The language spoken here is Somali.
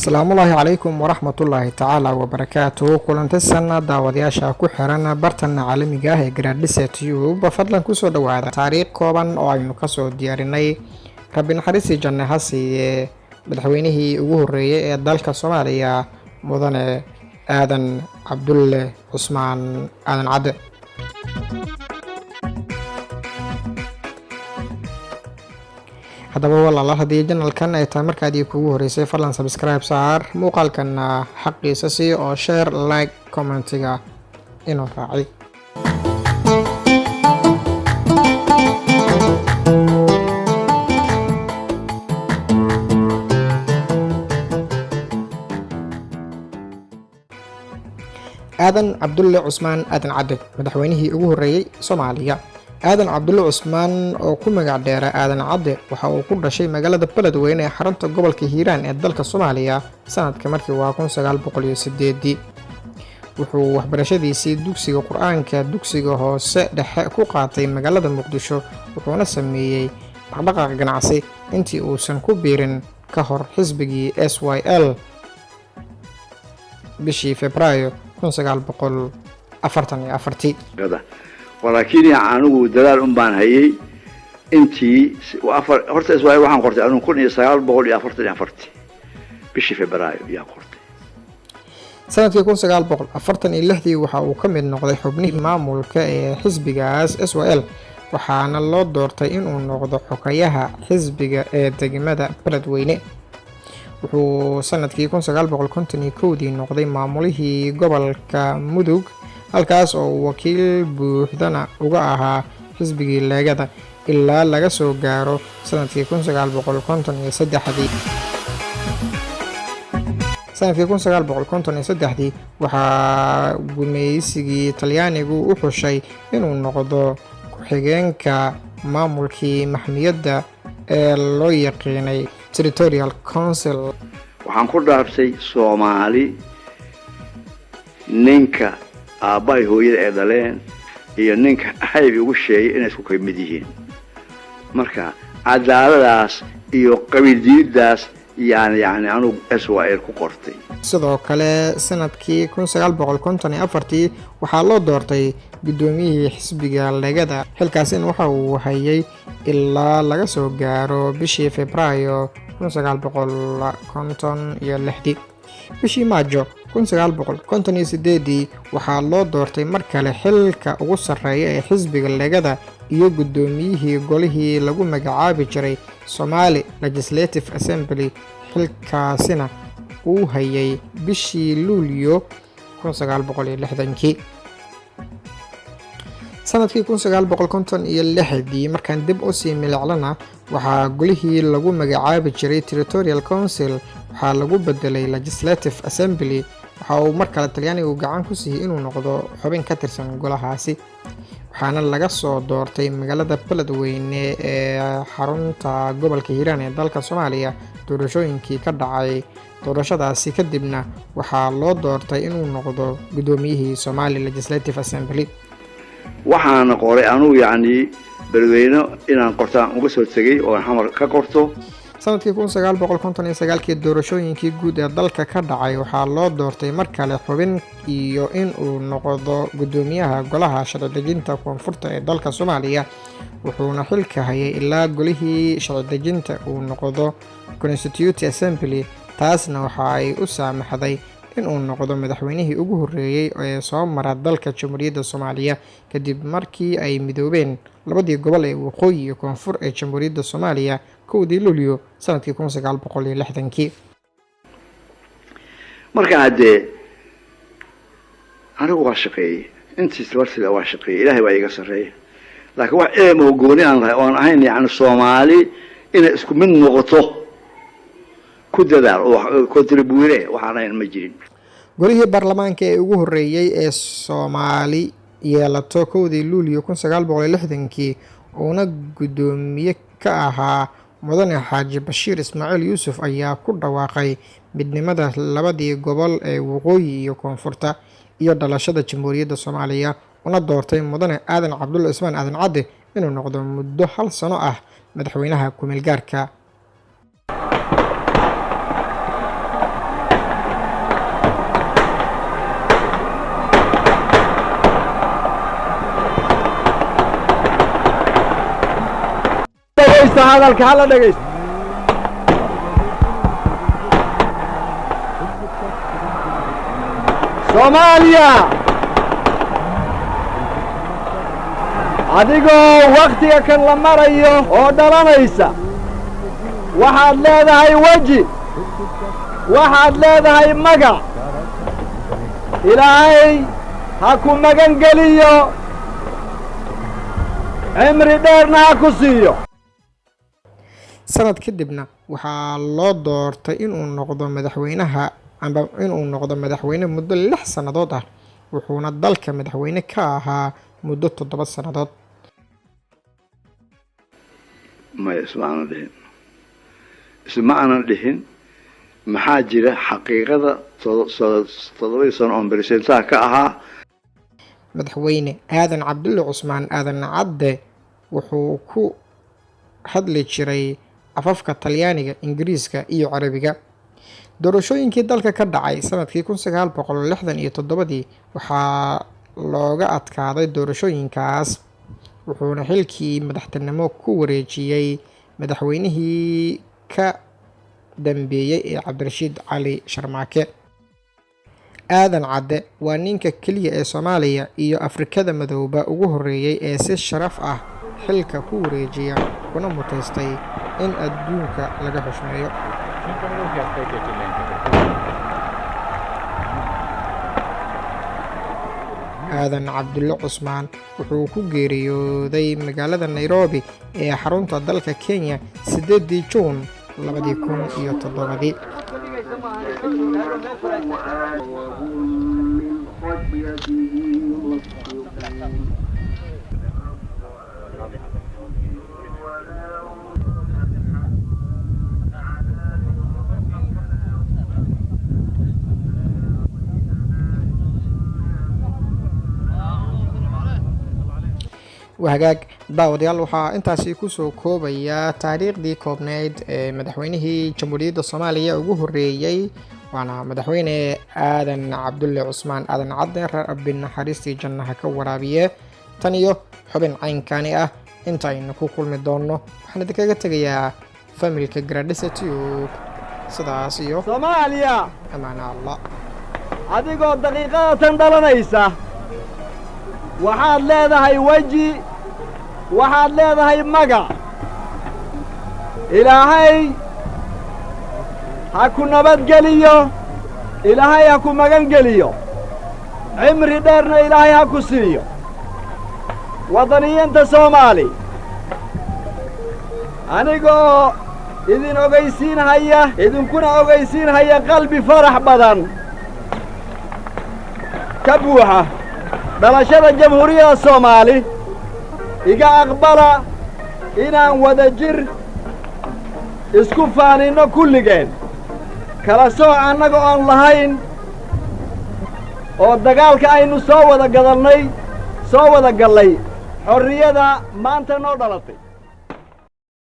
السلام الله عليكم ورحمة الله تعالى وبركاته. كلنت السنة داودياشا ku xiran bartana caalamiga ah ee Gradisa Tube. Fadlan ku soo dhawaada taariikh kooban oo aynu ka soo diyaarinay Rabbi naxariisi janna ha siiye madaxweynihii ugu horeeyay ee dalka Soomaaliya mudane Aadan Cabdulle Cusmaan Aadan Cadde. haddaba walaalaha haddii channelkan ay tahay markaadii kugu horeysay fadlan subscribe saar muuqaalkana xaqiisa si oo share like commentiga inuu raaci. Aadan Cabdulle Cusmaan Aadan Cadde madaxweynihii ugu horeeyay Soomaaliya. Aadan Cabdulle Cusmaan oo ku magac dheera Aadan Cadde waxa uu ku dhashay magaalada Beledweyne ee xarunta gobolka Hiiraan ee dalka Soomaaliya sanadka markii waa 1908. wuxuu waxbarashadiisii dugsiga Quraanka dugsiga hoose dhexe ku qaatay magaalada Muqdisho wuxuuna sameeyay dhaqdhaqaaq ganacsi intii uusan ku biirin ka hor xisbigii SYL bishii Febraayo 1944. ولكن عنو دلال بان هي انتي هرت اسواي waxaan qortay anu 1944 bishii Febraayo yaa qortay. sanadkii 1946 waxa uu ka mid noqday xubnihii maamulka ee xisbigaas SYL waxaana loo doortay inuu noqdo xogayaha xisbiga ee degmada Beledweyne. wuxuu sanadkii 1951 noqday maamulihii gobolka Mudug halkaas oo wakiil buuxdana uga ahaa xisbigii Leegada ilaa laga soo gaaro sanadkii 1953. sanadkii 1953 waxaa gumeysigii Talyaanigu u xushay inuu noqdo ku-xigeenka maamulkii maxmiyadda ee loo yaqaanay Territorial Council. waxaan ku dhaafsay Soomaali ninka aabay hooyada ee dhaleen iyo ninka hayb ugu sheegay inay isku kamid yihiin marka cadaaladaas iyo qabiildiidaas yani anu SYL ku qortay. sidoo kale sanadkii 1954 waxaa loo doortay gudoomiyihii xisbiga Leegada xilkaasina waxa uu hayay ilaa laga soo gaaro bishii Febraayo 1956. bishii Maajo 1958 waxaa loo doortay mar kale xilka ugu sarreeya ee xisbiga Leegada iyo gudoomiyihii golihii lagu magacaabi jiray Somali Legislative Assembly xilkaasina uu hayay bishii Luulyo 1960. sanadkii 1956 markaan dib u sii miliclana waxaa golihii lagu magacaabi jiray Territorial Council waxaa lagu bedelay Legislative Assembly. waxa uu mar kale Talyaanigu gacan ku siiyay inuu noqdo xubin ka tirsan golahaasi waxaana laga soo doortay magaalada Beledweyne ee xarunta gobolka Hiiraan ee dalka Soomaaliya. doorashooyinkii ka dhacay doorashadaasi kadibna waxaa loo doortay inuu noqdo gudoomiyihii Somali Legislative Assembly. waxaan qoray anu Beledweyne inaan qortaan uga soo tagay oo xamar ka qorto. sanadkii 1959 doorashooyinkii guud ee dalka ka dhacay waxaa loo doortay mar kale xubin iyo inuu noqdo gudoomiyaha golaha sharci dejinta koonfurta ee dalka Soomaaliya wuxuuna xilka hayay ilaa golihii sharci dejinta uu noqdo Constituent Assembly. taasna waxa ay u saamaxday inuu noqdo madaxweynihii ugu horeeyay ee soo mara dalka Jamhuuriyadda Soomaaliya kadib markii ay midoobeen labadii gobol ee waqooyi iyo koonfur ee Jamhuuriyadda Soomaaliya 1 Luulyo sanadkii 1960. marka hadee anigu waa shaqeeyay intii sababtida waa shaqeeyay Ilaahay waa iga sareeyay laakiin wax eemo gooni aan lahayn oo aan ahayn Soomaali inay isku mid noqoto ku dadaal oo contribuire waxaan ma jirin. golihii baarlamaanka ee ugu horeeyay ee Soomaali yeelato 1 Luulyo 1960 uuna gudoomiye ka ahaa mudane Xaaji Bashiir Ismaaciil Yuusuf ayaa ku dhawaaqay midnimada labadii gobol ee waqooyi iyo koonfurta iyo dhalashada Jamhuuriyadda Soomaaliya una doortay mudane Aadan Cabdulle Cusmaan Aadan Cadde inuu noqdo muddo 1 sano ah madaxweynaha ku meel gaarka dhegaysto hadalka hala dhegaysto soomaaliya adigoo wakhtiga kan la marayo oo dhalanaysa waxaad leedahay weji waxaad leedahay magac ilaahay ha ku magan geliyo cimri dheerna ha ku siiyo sanad kadibna waxaa loo doortay inuu noqdo madaxweyne muddo 6 sannadood ah wuxuuna dalka madaxweyne ka ahaa muddo 7 sannadood. ما اسمعنا لهن محاجرة حقيقة تضوي صنعون برسنتها كأها madaxweyne aadan cabdulle cusmaan aadan cadde wuxuu ku hadli jiray afafka talyaaniga ingiriiska iyo carabiga doorashooyinkii dalka ka dhacay sanadkii 1967 waxaa looga adkaaday doorashooyinkaas wuxuuna xilkii madaxtinimo ku wareejiyay madaxweynihii ka dambeeyay ee cabdirashiid cali sharmaake. aadan cadde waa ninka keliya ee Soomaaliya iyo Afrikada Madowba ugu horeeyay ee si sharaf ah xilka ku wareejiya kuna mutaystay in adduunka laga xushmeeyo. aadan cabdulle cusmaan wuxuu ku geeriyooday magaalada Nairobi ee xarunta dalka Kenya 8 Juun 2007. وهجاج داوديال waxaa intaasi ku soo koobaya taariikhdii koobneed ee madaxweynihii jamhuuriyadda Soomaaliya ugu horeeyay waana madaxweyne aadan cabdulle cusmaan aadan cadde rabbi naxariistii jannaha ka waraabiye tan iyo xubin caynkani ah inta aynu ku kulmi doono waxaan idinkaga tagayaa familka Gradisa Tube sidaas iyo Soomaaliya amaana Allah adigoo daqiiqadan dhalanaysa waxaad leedahay weji waxaad leedahay magac ilaahay ha ku nabadgeliyo ilaahay ha ku magan geliyo cimri dheerna ilaahay ha ku siiyo waddaniyinta Soomaali anigoo idinkuna ogeysiinhaya qalbi farax badan ka buuxa dhalashada jamhuuriyadda Soomaali iga aqbala inaan wada jir isku faanino kulligeen kala sooc annaga oon lahayn oo dagaalka aynu soo wada gallay xorriyada maanta noo dhalatay